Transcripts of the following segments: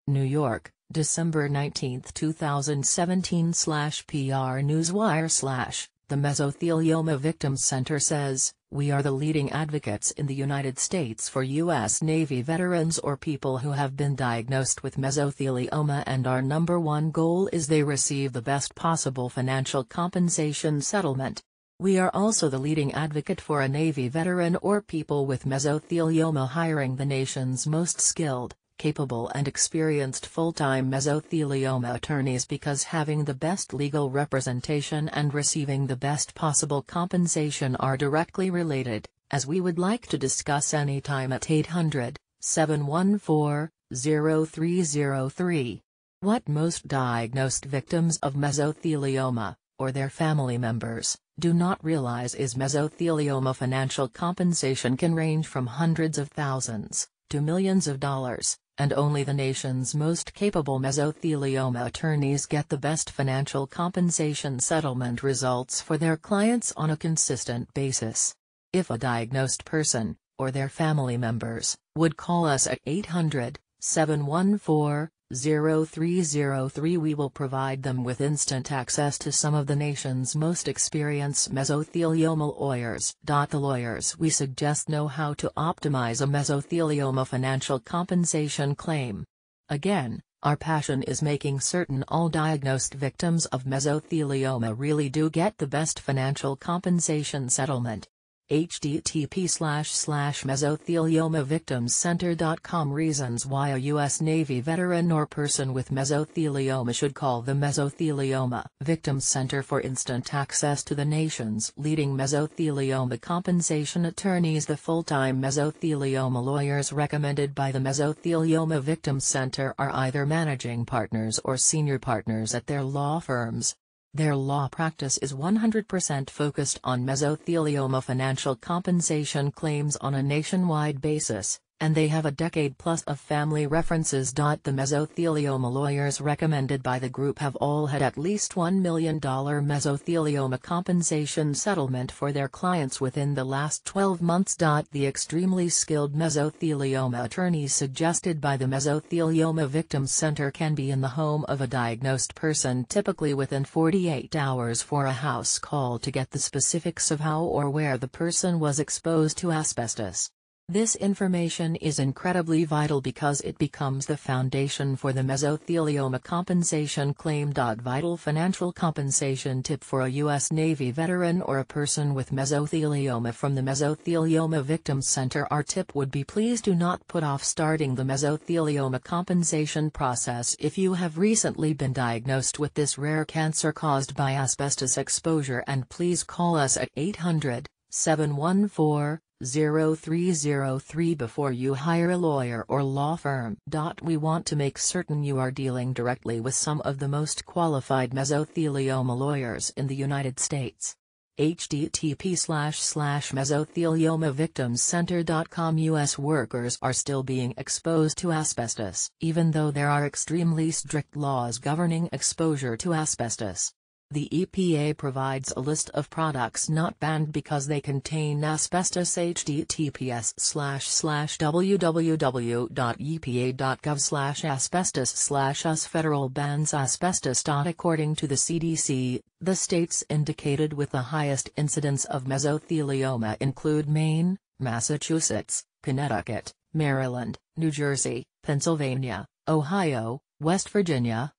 New York, December 19, 2017 / PR Newswire / The Mesothelioma Victims Center says, "We are the leading advocates in the United States for U.S. Navy veterans or people who have been diagnosed with mesothelioma, and our number one goal is they receive the best possible financial compensation settlement. We are also the leading advocate for a Navy veteran or people with mesothelioma hiring the nation's most skilled, capable and experienced full-time mesothelioma attorneys, because having the best legal representation and receiving the best possible compensation are directly related, as we would like to discuss anytime at 800-714-0303. What most diagnosed victims of mesothelioma, or their family members, do not realize is mesothelioma financial compensation can range from hundreds of thousands to millions of dollars, and only the nation's most capable mesothelioma attorneys get the best financial compensation settlement results for their clients on a consistent basis. If a diagnosed person, or their family members, would call us at 800-714-0303, we will provide them with instant access to some of the nation's most experienced mesothelioma lawyers. The lawyers we suggest know how to optimize a mesothelioma financial compensation claim. Again, our passion is making certain all diagnosed victims of mesothelioma really do get the best financial compensation settlement. http://mesotheliomavictimscenter.com. Reasons why a U.S. Navy veteran or person with mesothelioma should call the Mesothelioma Victims Center for instant access to the nation's leading mesothelioma compensation attorneys. The full-time mesothelioma lawyers recommended by the Mesothelioma Victims Center are either managing partners or senior partners at their law firms. Their law practice is 100% focused on mesothelioma financial compensation claims on a nationwide basis, and they have a decade-plus of family references. The mesothelioma lawyers recommended by the group have all had at least $1 million mesothelioma compensation settlement for their clients within the last 12 months. The extremely skilled mesothelioma attorneys suggested by the Mesothelioma Victims Center can be in the home of a diagnosed person typically within 48 hours for a house call to get the specifics of how or where the person was exposed to asbestos. This information is incredibly vital because it becomes the foundation for the mesothelioma compensation claim. Vital financial compensation tip for a U.S. Navy veteran or a person with mesothelioma from the Mesothelioma Victims Center. Our tip would be: please do not put off starting the mesothelioma compensation process if you have recently been diagnosed with this rare cancer caused by asbestos exposure, and please call us at 800-714-0303 before you hire a lawyer or law firm. We want to make certain you are dealing directly with some of the most qualified mesothelioma lawyers in the United States. http://mesotheliomavictimscenter.com. U.S. workers are still being exposed to asbestos, even though there are extremely strict laws governing exposure to asbestos. The EPA provides a list of products not banned because they contain asbestos. https://www.epa.gov/asbestos/us. Federal bans asbestos. According to the CDC, the states indicated with the highest incidence of mesothelioma include Maine, Massachusetts, Connecticut, Maryland, New Jersey, Pennsylvania, Ohio, West Virginia,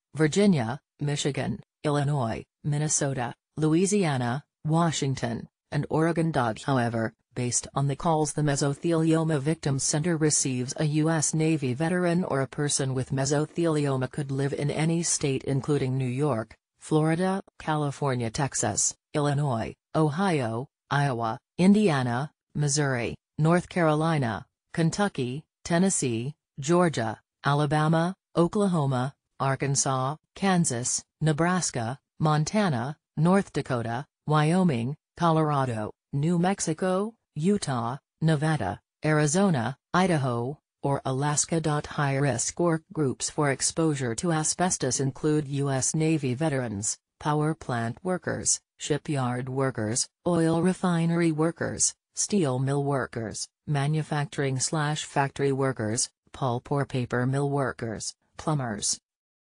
Michigan, Illinois, Minnesota, Louisiana, Washington, and Oregon. However, based on the calls the Mesothelioma Victims Center receives, a U.S. Navy veteran or a person with mesothelioma could live in any state including New York, Florida, California, Texas, Illinois, Ohio, Iowa, Indiana, Missouri, North Carolina, Kentucky, Tennessee, Georgia, Alabama, Oklahoma, Arkansas, Kansas, Nebraska, Montana, North Dakota, Wyoming, Colorado, New Mexico, Utah, Nevada, Arizona, Idaho, or Alaska. High-risk work groups for exposure to asbestos include U.S. Navy veterans, power plant workers, shipyard workers, oil refinery workers, steel mill workers, manufacturing/factory workers, pulp or paper mill workers, plumbers,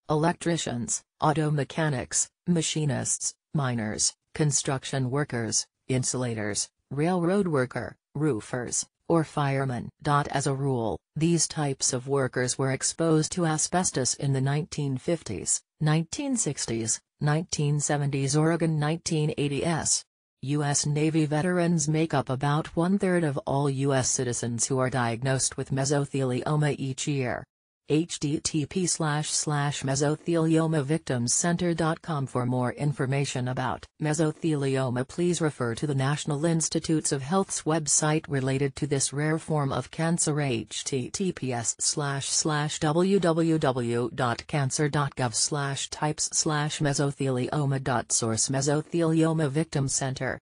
electricians, auto mechanics, machinists, miners, construction workers, insulators, railroad worker, roofers, or firemen. As a rule, these types of workers were exposed to asbestos in the 1950s, 1960s, 1970s or again 1980s. U.S. Navy veterans make up about 1/3 of all U.S. citizens who are diagnosed with mesothelioma each year. http://mesotheliomavictimscenter.com. For more information about mesothelioma, please refer to the National Institutes of Health's website related to this rare form of cancer. https://www.cancer.gov/types/mesothelioma. Source: Mesothelioma Victim Center.